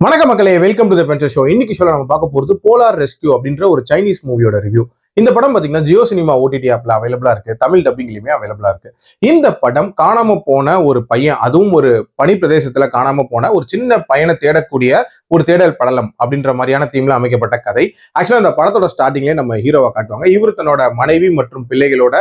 வணக்கம் மக்களே, welcome to the adventure show. இன்னைக்கு ஷோல நம்ம பார்க்க போறது போலார் ரெஸ்கியூ அப்படின்ற ஒரு சைனீஸ் மூவியோட ரிவ்யூ. இந்த படம் பாத்தீங்கன்னா ஜியோ சினிமா ஓடிடி ஆப்ல அவைலபிளா இருக்கு, தமிழ் டப்பிங்லயுமே அவைலபிளா இருக்கு. இந்த படம் காணாம போன ஒரு பையன், அதுவும் ஒரு பனி பிரதேசத்துல காணாம போன ஒரு சின்ன பையனை தேடக்கூடிய ஒரு தேடல் படலம் அப்படின்ற மாதிரியான தீம்ல அமைக்கப்பட்ட கதை. ஆக்சுவலா இந்த படத்தோட ஸ்டார்டிங்லேயே நம்ம ஹீரோவை காட்டுவாங்க. இவர் தன்னோட மனைவி மற்றும் பிள்ளைகளோட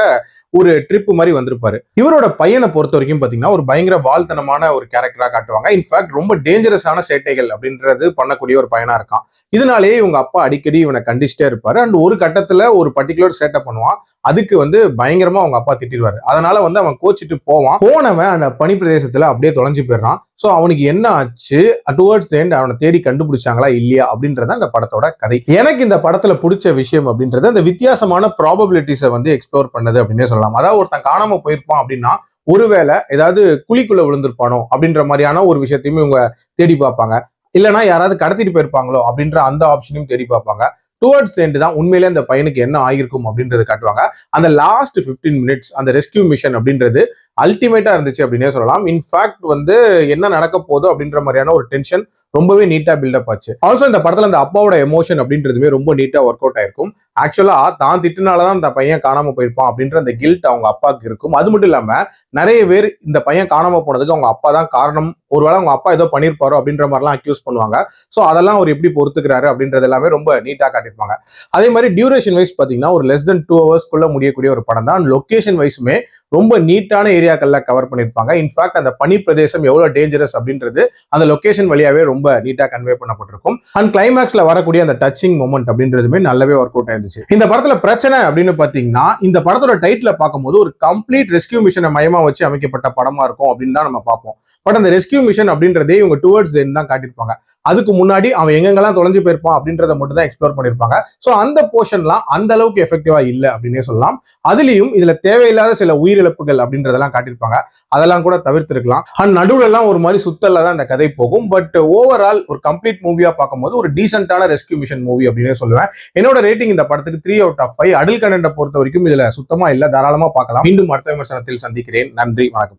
ஒரு ட்ரிப் மாதிரி வந்திருப்பாரு. இவரோட பையனை பொறுத்த வரைக்கும் பாத்தீங்கன்னா ஒரு பயங்கர வாழ்த்தனமான ஒரு கேரக்டரா காட்டுவாங்க. இன்ஃபேக்ட் ரொம்ப டேஞ்சரஸான சேட்டைகள் அப்படின்றது பண்ணக்கூடிய ஒரு பையனா இருக்கான். இதனாலேயே இவங்க அப்பா அடிக்கடி இவனை கண்டிச்சுட்டே இருப்பாரு. அண்ட் ஒரு கட்டத்துல ஒரு பர்டிகுலர் சேட்டை பண்ணுவான். அதுக்கு பயங்கரமா அவங்க அப்பா திட்டிடுவாரு. அதனால அவன் கோச்சிட்டு போனவன் அந்த பனி பிரதேசத்துல அப்படியே தொலைஞ்சு போயிடுறான். சோ அவனுக்கு என்ன ஆச்சு, டுவர்ட்ஸ் தி எண்ட் அவனை தேடி கண்டுபிடிச்சாங்களா இல்லையா அப்படின்றத அந்த படத்தோட கதை. எனக்கு இந்த படத்துல பிடிச்ச விஷயம் அப்படின்றது அந்த வித்தியாசமான ப்ராபபிலிட்டிஸை எக்ஸ்ப்ளோர் பண்ணது அப்படின்னே சொல்லலாம். அதாவது ஒருத்தன் காணாம போயிருப்பான் அப்படின்னா ஒருவேளை ஏதாவது குழிக்குள்ள விழுந்திருப்பானோ அப்படின்ற மாதிரியான ஒரு விஷயத்தையுமே இவங்க தேடி பார்ப்பாங்க. இல்லைன்னா யாராவது கடத்திட்டு போயிருப்பாங்களோ அப்படின்ற அந்த ஆப்ஷனையும் தேடி பார்ப்பாங்க. டுவர்ட்ஸ் எண்ட் தான் உண்மையிலே அந்த பையனுக்கு என்ன ஆகிருக்கும் அப்படின்றது காட்டுவாங்க. அந்த லாஸ்ட் 15 மினிட்ஸ் அந்த ரெஸ்கியூ மிஷன் அப்படின்றது அல்டிமேட்டா இருந்துச்சு அப்படின்னே சொல்லலாம். இன்ஃபேக்ட் என்ன நடக்க போதோ அப்படின்ற மாதிரியான ஒரு டென்ஷன் ரொம்பவே நீட்டா பில்டப் ஆச்சு. ஆல்சோ இந்த படத்துல அந்த அப்பாவோட எமோஷன் அப்படின்றதுமே ரொம்ப நீட்டா ஒர்க் அவுட் ஆயிருக்கும். ஆக்சுவலா தான் திட்டுனாலதான் அந்த பையன் காணாம போயிருப்பான் அப்படின்ற அந்த கில்ட் அவங்க அப்பாவுக்கு இருக்கும். அது மட்டும் இல்லாம நிறைய பேர் இந்த பையன் காணாம போனதுக்கு அவங்க அப்பா தான் காரணம், ஒருவேளை அவங்க அப்பா ஏதோ பண்ணிருப்பாரோ அப்படின்ற மாதிரிலாம் அக்யூஸ் பண்ணுவாங்க. சோ அதெல்லாம் அவர் எப்படி பொறுத்துக்கிறாரு அப்படின்றது எல்லாமே ரொம்ப நீட்டா காட்டியிருப்பாங்க. அதே மாதிரி டியூரேஷன் வைஸ் பாத்தீங்கன்னா ஒரு less than 2 hours முடியக்கூடிய ஒரு படம் தான். லொகேஷன் வைஸுமே ரொம்ப நீட்டான ஏரியாக்கள்ல கவர் பண்ணிருப்பாங்க. இன்ஃபேக்ட் அந்த பனி பிரதேசம் எவ்வளவு டேஞ்சரஸ் அப்படின்றது அந்த லொகேஷன் வழியாவே ரொம்ப நீட்டா கன்வே பண்ணப்பட்டிருக்கும். அண்ட் கிளைமேக்ஸ்ல வரக்கூடிய அந்த டச்சிங் மொமெண்ட் அப்படின்றதுமே நல்லாவே ஒர்க் அவுட் ஆயிருந்துச்சு. இந்த படத்துல பிரச்சனை அப்படின்னு பாத்தீங்கன்னா இந்த படத்தோட டைட்டில பார்க்கும்போது ஒரு கம்ப்ளீட் ரெஸ்கியூ மிஷனை மையமா வச்சு அமைக்கப்பட்ட படமா இருக்கும் அப்படின்னு தான் நம்ம பார்ப்போம். பட் அந்த ரெஸ்கியூ மிஷன் அப்படின்றதே இவங்க டுவர்ட்ஸ் தி எண்ட் தான் காட்டியிருப்பாங்க. அதுக்கு முன்னாடி அவன் எங்கெங்கெல்லாம் தொலைஞ்சு போயிருப்பான் அப்படின்றத மட்டும் தான் எக்ஸ்ப்ளோர் பண்ணிருப்பாங்க. சோ அந்த போர்ஷன்லாம் அந்த அளவுக்கு எஃபெக்டிவா இல்ல அப்படின்னே சொல்லலாம். அதுலயும் இதுல தேவையில்லாத சில உயிரிழப்புகள் அப்படின்றதெல்லாம் காட்டியிருப்பாங்க. அதெல்லாம் கூட தவிர்த்திருக்கலாம். அண்ட் நடுவுல எல்லாம் ஒரு மாதிரி சுத்தல்ல தான் இந்த கதை போகும். பட் ஓவரால் ஒரு கம்ப்ளீட் மூவியா பார்க்கும்போது ஒரு டீசென்டான ரெஸ்கியூ மிஷன் மூவி அப்படின்னே சொல்லுவேன். என்னோட ரேட்டிங் இந்த படத்துக்கு 3 out of 5. அடல் கண்டென்ட் பொறுத்த வரைக்கும் இதுல சுத்தமா இல்ல, தாராளமா பார்க்கலாம். மீண்டும் அடுத்த விமர்சனத்தில் சந்திக்கிறேன். நன்றி, வணக்கம்.